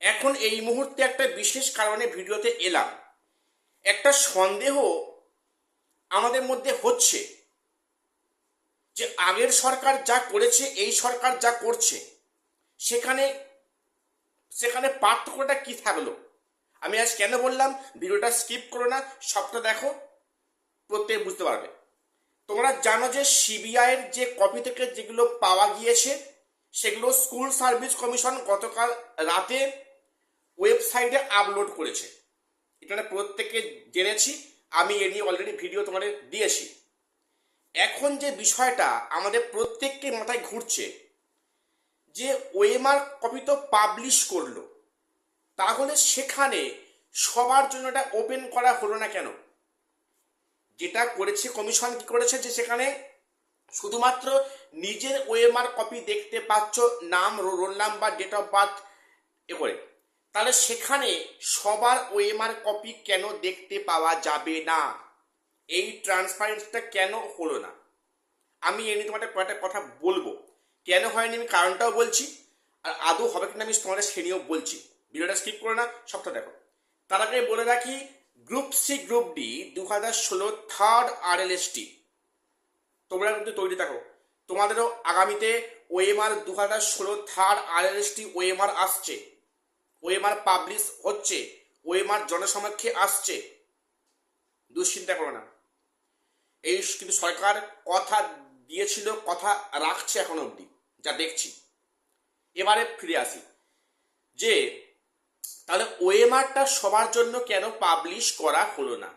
এখন এই মুহূর্তে একটা বিশেষ কারণে ভিডিওতে এলাম। একটা সন্দেহ আমাদের মধ্যে হচ্ছে যে আগের সরকার যা করেছে এই সরকার যা করছে সেখানে সেখানে পার্থক্যটা কি থাকলো। আমি আজ কেন বললাম ভিডিওটা স্কিপ করো না, সবটা দেখো, প্রত্যেক বুঝতে পারবে। তোমরা জানো যে সিবিআইয়ের যে কপি থেকে যেগুলো পাওয়া গিয়েছে সেগুলো স্কুল সার্ভিস কমিশন গতকাল রাতে ওয়েবসাইটে আপলোড করেছে। এটা প্রত্যেকে জেনেছি, আমি এ নিয়ে অলরেডি ভিডিও তোমাদের দিয়েছি। এখন যে বিষয়টা আমাদের প্রত্যেককে মাথায় ঘুরছে যে ওএমআর কপি তো পাবলিশ করলো, তাহলে সেখানে সবার জন্য এটা ওপেন করা হলো না কেন? যেটা করেছে কমিশন কি করেছে যে সেখানে শুধুমাত্র নিজের ওএমআর কপি দেখতে পাচ্ছ, নাম, roll number, date of birth এ করে, তাহলে সেখানে সবার ওএমআর কপি কেন দেখতে পাওয়া যাবে না? এই ট্রান্সপারেন্সিটা কেন হলো না? আমি এ নিয়ে তোমাদের কয়েকটা কথা বলবো, কেন হয়নি আমি কারণটাও বলছি, আর আদৌ হবে কিনা আমি তোমাদের সে নিয়েও বলছি। ভিডিওটা স্কিপ করে না, সবটা দেখো। তার আগে বলে রাখি, group C group D 2016 third RLST তোমরা কিন্তু তৈরি থাকো। তোমাদেরও আগামীতে ওএমআর 2016 থার্ড RLST ওএমআর আসছে, ওএমআর পাবলিশ হচ্ছে, ওএমআর জনসমক্ষে আসছে, দুশ্চিন্তা করো না। এই কিন্তু সরকার কথা দিয়েছিল, কথা রাখছে এখন অবধি, যা দেখছি। এবারে ফিরে আসি যে তাহলে ওএমআরটা সবার জন্য কেন পাবলিশ করা হলো না?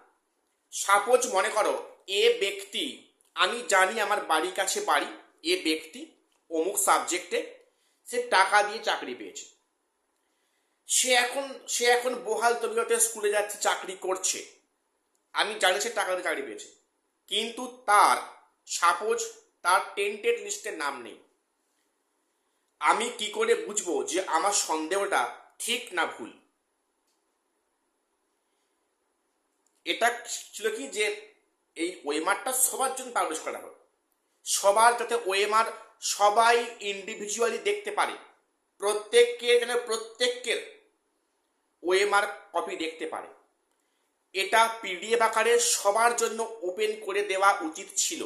সাপোজ মনে করো এ ব্যক্তি, আমি জানি আমার বাড়ির কাছে বাড়ি, এ ব্যক্তি অমুক সাবজেক্টে সে টাকা দিয়ে চাকরি পেয়েছে, সে এখন বহাল তবিয়তে স্কুলে যাচ্ছে, চাকরি করছে, আমি জানি সে টাকা দিয়ে চাকরি পেয়েছে, কিন্তু তার সাপোজ তার টেন্টেড লিস্টের নাম নেই। আমি কি করে বুঝবো যে আমার সন্দেহটা ঠিক না ভুল? এটা ছিল কি যে এই ওএমআরটা সবার জন্য পাবলিশ করা হবে, সবার যাতে ওএমআর সবাই ইন্ডিভিজুয়ালি দেখতে পারে, প্রত্যেককে যেন প্রত্যেকের ওএমআর কপি দেখতে পারে। এটা পিডিএফ আকারে সবার জন্য ওপেন করে দেওয়া উচিত ছিল।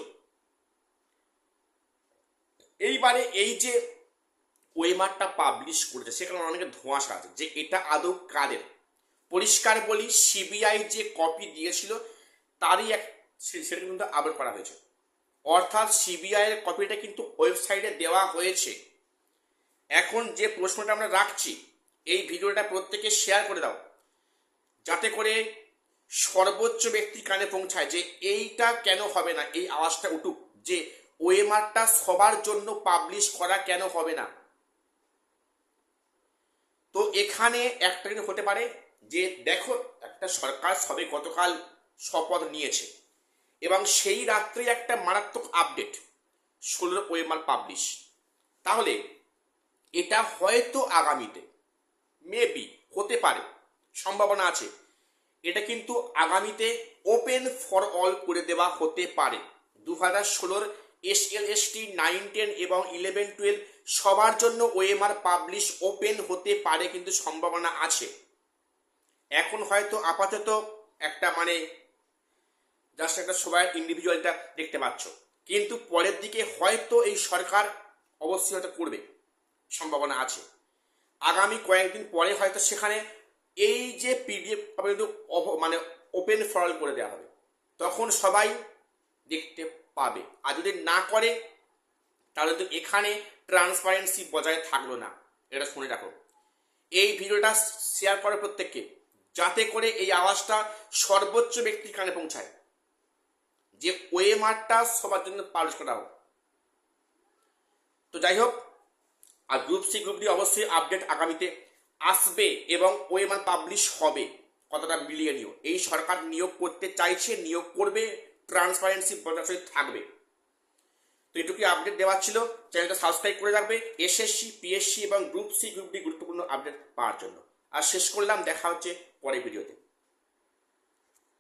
এইবারে এই যে ওএমআরটা পাবলিশ করেছে সেখানে অনেকে ধোঁয়াশা আছে যে এটা আদৌ কাদের। পরিষ্কার বলি, সিবিআই যে কপি দিয়েছিল তারই সেটা কিন্তু আপলোড করা হয়েছে, অর্থাৎ সিবিআই এর কপিটা কিন্তু ওয়েবসাইটে দেওয়া হয়েছে। এখন যে প্রশ্নটা আমরা রাখছি, এই ভিডিওটা প্রত্যেকে শেয়ার করে দাও যাতে করে সর্বোচ্চ ব্যক্তির কানে পৌঁছায় যে এইটা কেন হবে না, এই আওয়াজটা উঠুক যে ওএমআরটা সবার জন্য পাবলিশ করা কেন হবে না। তো এখানে একটা কিন্তু হতে পারে যে দেখো একটা সরকার সবে গতকাল শপথ নিয়েছে এবং সেই রাত্রে একটা মারাত্মক আপডেট 16 ওএমআর পাবলিশ, তাহলে এটা হয়তো আগামীতে মেবি হতে পারে, সম্ভাবনা আছে, এটা কিন্তু আগামীতে ওপেন ফর অল করে দেওয়া হতে পারে। 2016 SLST 9, 10 এবং 11, 12 সবার জন্য ওএমআর পাবলিশ ওপেন হতে পারে, কিন্তু সম্ভাবনা আছে। এখন হয়তো আপাতত একটা জাস্ট একটা সবাই ইন্ডিভিজুয়ালটা দেখতে পাচ্ছ, কিন্তু পরের দিকে হয়তো এই সরকার অবশ্যই হয়তো করবে, সম্ভাবনা আছে। আগামী কয়েকদিন পরে হয়তো সেখানে এই যে পিডিএফ কিন্তু ওপেন ফর অল করে দেওয়া হবে, তখন সবাই দেখতে পাবে। আর যদি না করে তাহলে তো এখানে ট্রান্সপারেন্সি বজায় থাকলো না। এটা শুনে রাখো, এই ভিডিওটা শেয়ার করে প্রত্যেককে, যাতে করে এই আওয়াজটা সর্বোচ্চ ব্যক্তির কানে পৌঁছায় যে ওএমআরটা সবার জন্য পাবলিশ করা হোক। তো যাই হোক, আর গ্রুপ সি গ্রুপ ডি অবশ্যই আপডেট আগামীতে আসবে এবং ওএমআর পাবলিশ হবে, কতটা মিলিয়ে নিও। এই সরকার নিয়োগ করতে চাইছে, নিয়োগ করবে, ট্রান্সপারেন্সি বজায় থাকবে। তো এটুকুই আপডেট দেওয়ার ছিল। চ্যানেলটা সাবস্ক্রাইব করে রাখবে এসএসসি, পিএসসি এবং গ্রুপ সি গ্রুপ ডি গুরুত্বপূর্ণ আপডেট পাওয়ার জন্য। আর শেষ করলাম, দেখা হচ্ছে পরের ভিডিওতে।